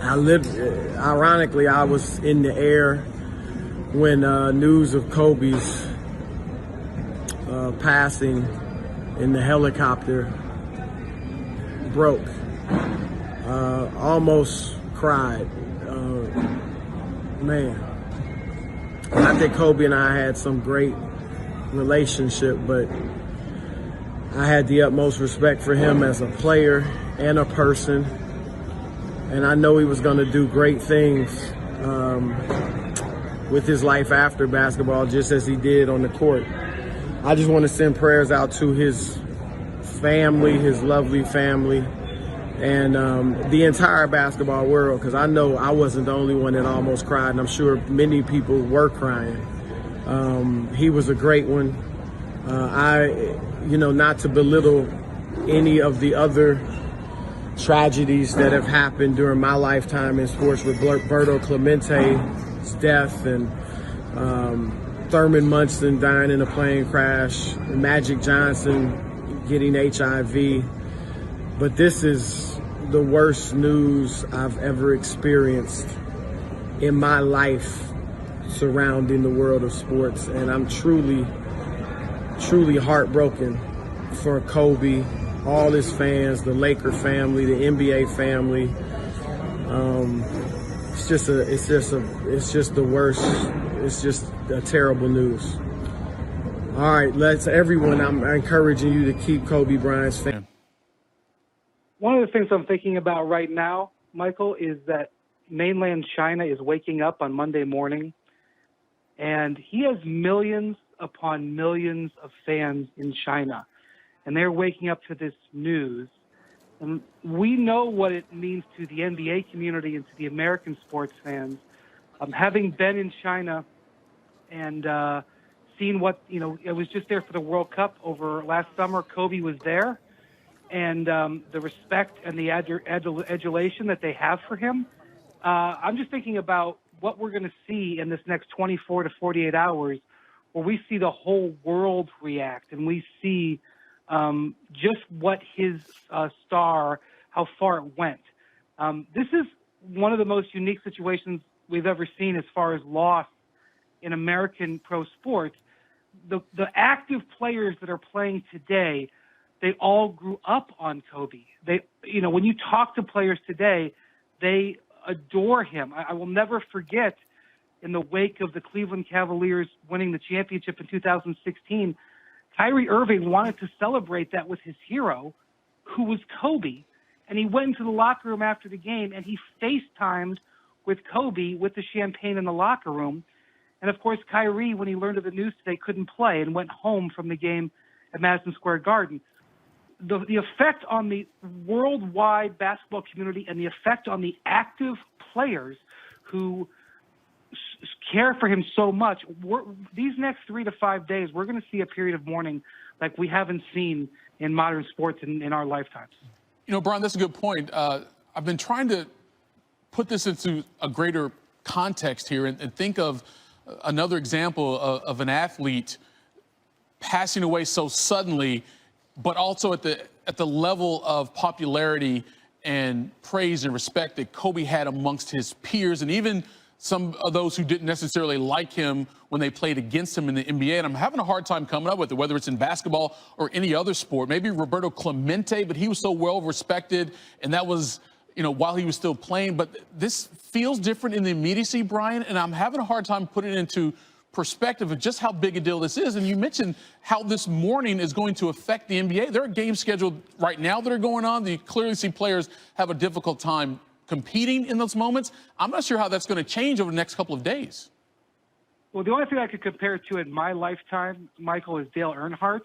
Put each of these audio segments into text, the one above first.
Ironically, I was in the air when news of Kobe's passing in the helicopter broke. Almost cried. Man, I think Kobe and I had some great relationship, but I had the utmost respect for him as a player and a person. And I know he was going to do great things with his life after basketball, just as he did on the court. I just want to send prayers out to his family, his lovely family, and the entire basketball world, because I know I wasn't the only one that almost cried, and I'm sure many people were crying. He was a great one. Not to belittle any of the other tragedies that have happened during my lifetime in sports, with Roberto Clemente's death and Thurman Munson dying in a plane crash, Magic Johnson getting HIV. But this is the worst news I've ever experienced in my life surrounding the world of sports. And I'm truly, truly heartbroken for Kobe, all his fans, the Laker family, the NBA family. It's just the worst. It's just a terrible news. All right, everyone, I'm encouraging you to keep Kobe Bryant's family. One of the things I'm thinking about right now, Michael, is that mainland China is waking up on Monday morning, and he has millions upon millions of fans in China, and they're waking up to this news. And we know what it means to the NBA community and to the American sports fans. Having been in China and seen what, I was just there for the World Cup over last summer. Kobe was there, and the respect and the adulation that they have for him. I'm just thinking about what we're going to see in this next 24 to 48 hours, where we see the whole world react, and we see just what his star, how far it went. This is one of the most unique situations we've ever seen as far as loss in American pro sports. The active players that are playing today, they all grew up on Kobe. When you talk to players today, they adore him. I will never forget, in the wake of the Cleveland Cavaliers winning the championship in 2016, Kyrie Irving wanted to celebrate that with his hero, who was Kobe. And he went into the locker room after the game, and he FaceTimed with Kobe with the champagne in the locker room. And, of course, Kyrie, when he learned of the news today, couldn't play and went home from the game at Madison Square Garden. The effect on the worldwide basketball community and the effect on the active players who care for him so much, these next 3 to 5 days, we're going to see a period of mourning like we haven't seen in modern sports in our lifetimes. Brian, that's a good point. I've been trying to put this into a greater context here and think of another example of an athlete passing away so suddenly, but also at the level of popularity and praise and respect that Kobe had amongst his peers, and even some of those who didn't necessarily like him when they played against him in the NBA. And I'm having a hard time coming up with it, whether it's in basketball or any other sport. Maybe Roberto Clemente, but he was so well respected, and that was, while he was still playing. But this feels different in the immediacy, Brian, and I'm having a hard time putting it into perspective of just how big a deal this is. And you mentioned how this morning is going to affect the NBA. There are games scheduled right now that are going on. You clearly see players have a difficult time competing in those moments. I'm not sure how that's going to change over the next couple of days. Well, the only thing I could compare it to in my lifetime, Michael, is Dale Earnhardt.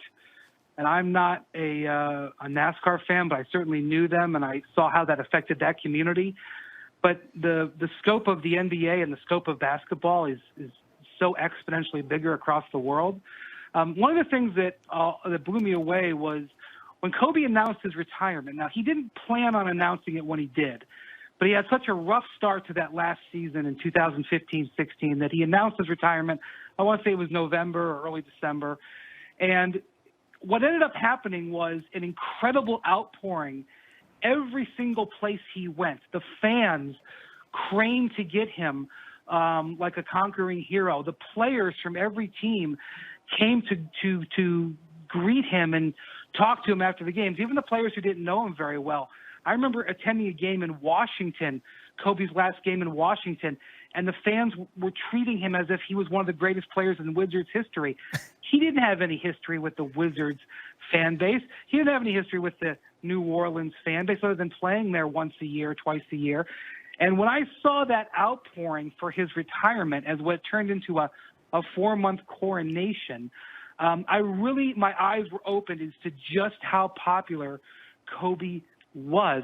And I'm not a NASCAR fan, but I certainly knew them, and I saw how that affected that community. But the scope of the NBA and the scope of basketball is so exponentially bigger across the world. One of the things that blew me away was when Kobe announced his retirement. Now, he didn't plan on announcing it when he did, but he had such a rough start to that last season in 2015-16 that he announced his retirement. I want to say it was November or early December. And what ended up happening was an incredible outpouring every single place he went. The fans craned to get him like a conquering hero. The players from every team came to greet him and talk to him after the games, even the players who didn't know him very well. I remember attending a game in Washington, Kobe's last game in Washington, and the fans were treating him as if he was one of the greatest players in Wizards history. He didn't have any history with the Wizards fan base. He didn't have any history with the New Orleans fan base other than playing there once a year, twice a year. And when I saw that outpouring for his retirement as what turned into a 4-month coronation, my eyes were opened as to just how popular Kobe was.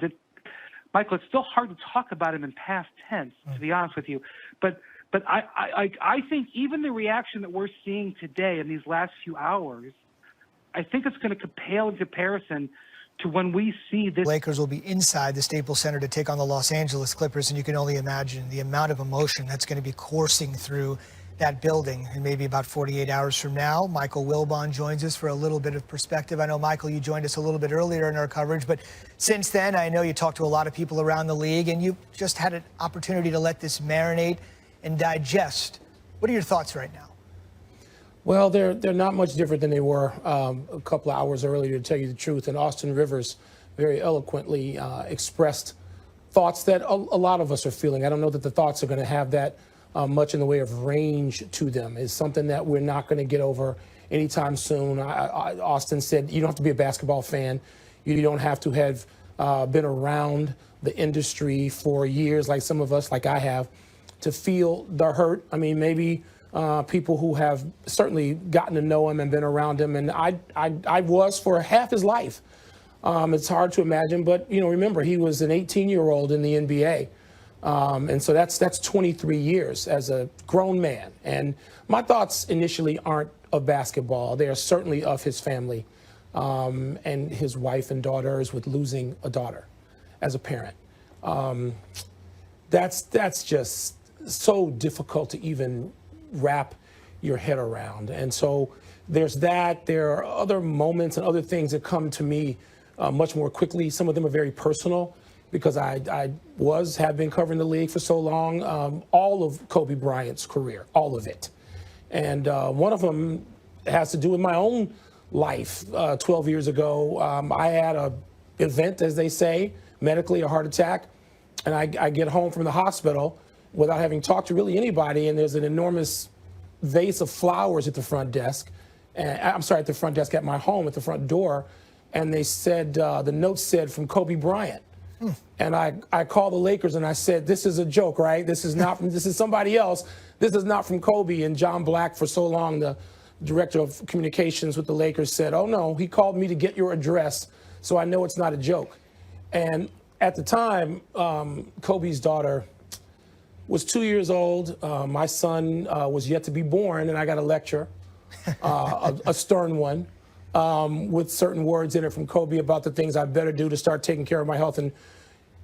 Michael, it's still hard to talk about him in past tense, to be honest with you. But I think even the reaction that we're seeing today in these last few hours, I think it's going to pale in comparison to when we see this. Lakers will be inside the Staples Center to take on the Los Angeles Clippers, and you can only imagine the amount of emotion that's going to be coursing through that building. And maybe about 48 hours from now, Michael Wilbon joins us for a little bit of perspective. I know, Michael, you joined us a little bit earlier in our coverage, but since then, I know you talked to a lot of people around the league, and you just had an opportunity to let this marinate and digest. What are your thoughts right now? Well, they're not much different than they were a couple of hours earlier, to tell you the truth. And Austin Rivers very eloquently expressed thoughts that a lot of us are feeling. I don't know that the thoughts are going to have that much in the way of range to them. It's something that we're not going to get over anytime soon. Austin said you don't have to be a basketball fan. You don't have to have been around the industry for years like some of us, like I have, to feel the hurt. I mean, maybe people who have certainly gotten to know him and been around him, and I was for half his life. It's hard to imagine, but remember, he was an 18-year-old in the NBA, and so that's 23 years as a grown man. And my thoughts initially aren't of basketball; they are certainly of his family and his wife and daughters, with losing a daughter as a parent. That's just so difficult to even wrap your head around. And so there's that. There are other moments and other things that come to me much more quickly. Some of them are very personal because I have been covering the league for so long, all of Kobe Bryant's career, all of it. And one of them has to do with my own life. 12 years ago, I had a event, as they say, medically, a heart attack, and I get home from the hospital without having talked to really anybody, and there's an enormous vase of flowers at the front desk. At the front desk at my home, at the front door, and they said, the note said, from Kobe Bryant. And I called the Lakers and I said, this is a joke, right? This is not from, this is somebody else. This is not from Kobe. And John Black, for so long, the director of communications with the Lakers, said, oh no, he called me to get your address, so I know it's not a joke. And at the time, Kobe's daughter was 2 years old. My son was yet to be born, and I got a lecture, a stern one, with certain words in it from Kobe about the things I better do to start taking care of my health. And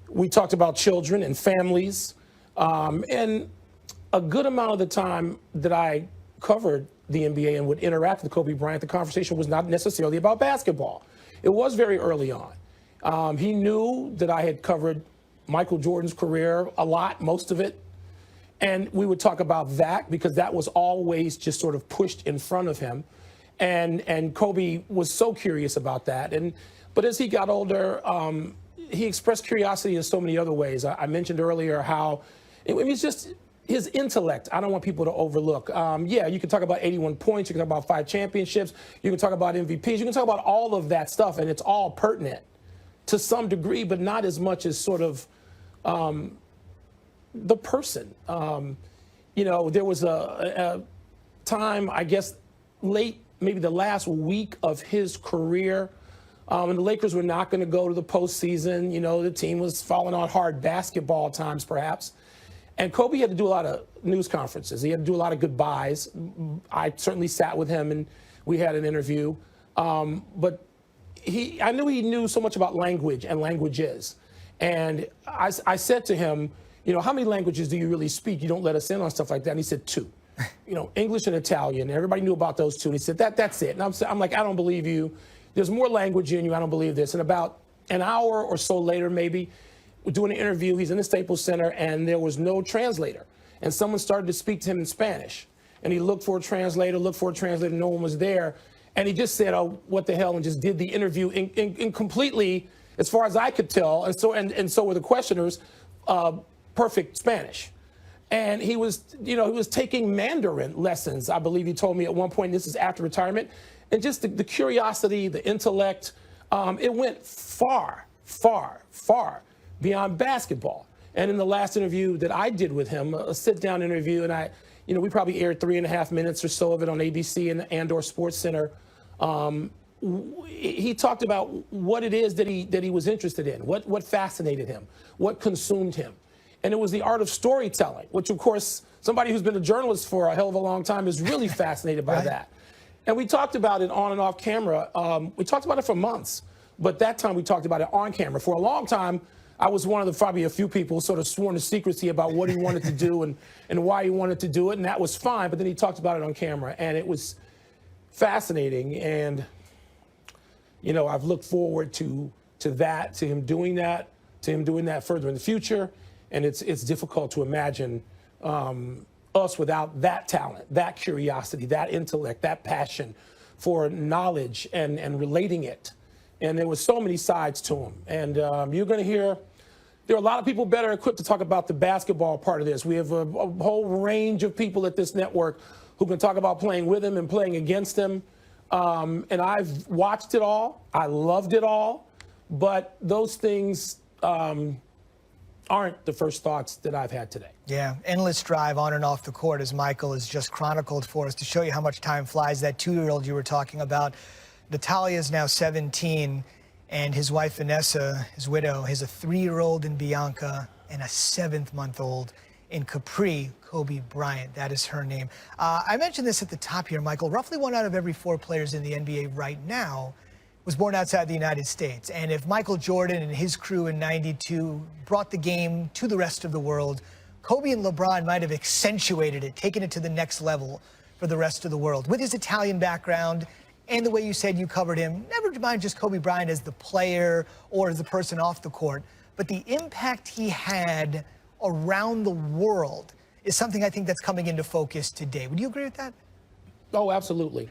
we talked about children and families. And a good amount of the time that I covered the NBA and would interact with Kobe Bryant, the conversation was not necessarily about basketball. It was very early on. He knew that I had covered Michael Jordan's career a lot, most of it. And we would talk about that because that was always just sort of pushed in front of him. And Kobe was so curious about that. But as he got older, he expressed curiosity in so many other ways. I mentioned earlier how it was just his intellect. I don't want people to overlook. Yeah, you can talk about 81 points. You can talk about 5 championships. You can talk about MVPs. You can talk about all of that stuff, and it's all pertinent to some degree, but not as much as sort of the person. There was a time, I guess, late, maybe the last week of his career, and the Lakers were not going to go to the postseason. The team was falling on hard basketball times, perhaps. And Kobe had to do a lot of news conferences. He had to do a lot of goodbyes. I certainly sat with him, and we had an interview. But I knew he knew so much about language and languages. And I said to him, how many languages do you really speak? You don't let us in on stuff like that. And he said 2. English and Italian. Everybody knew about those 2. And he said, that's it. And I'm like, I don't believe you. There's more language in you. I don't believe this. And about an hour or so later, maybe, doing an interview. He's in the Staples Center, and there was no translator. And someone started to speak to him in Spanish. And he looked for a translator, no one was there. And he just said, oh, what the hell, and just did the interview in completely, as far as I could tell, and so were the questioners, perfect Spanish. And he was taking Mandarin lessons, I believe he told me at one point. This is after retirement. And just the curiosity, the intellect, it went far, far, far beyond basketball. And in the last interview that I did with him, a sit-down interview, and we probably aired 3.5 minutes or so of it on ABC and/or Sports Center. He talked about what it is that he was interested in, what fascinated him, what consumed him. And it was the art of storytelling, which, of course, somebody who's been a journalist for a hell of a long time is really fascinated by that. And we talked about it on and off camera. We talked about it for months, but that time we talked about it on camera. For a long time, I was one of the probably a few people sort of sworn to secrecy about what he wanted to do and why he wanted to do it, and that was fine. But then he talked about it on camera, and it was fascinating. And I've looked forward to him doing that further in the future. And it's difficult to imagine us without that talent, that curiosity, that intellect, that passion for knowledge and relating it. And there was so many sides to him. And you're going to hear, there are a lot of people better equipped to talk about the basketball part of this. We have a whole range of people at this network who can talk about playing with him and playing against him. And I've watched it all. I loved it all. But those things aren't the first thoughts that I've had today. Yeah, endless drive on and off the court, as Michael has just chronicled for us, to show you how much time flies. That 2-year-old you were talking about, Natalia is now 17, and his wife Vanessa, his widow, has a 3-year-old in Bianca and a 7-month-old in Capri, Kobe Bryant. That is her name. I mentioned this at the top here, Michael. Roughly 1 out of every 4 players in the NBA right now was born outside the United States. And if Michael Jordan and his crew in '92 brought the game to the rest of the world, Kobe and LeBron might have accentuated it, taken it to the next level for the rest of the world. With his Italian background and the way you said you covered him, never mind just Kobe Bryant as the player or as the person off the court, but the impact he had around the world is something I think that's coming into focus today. Would you agree with that? Oh, absolutely.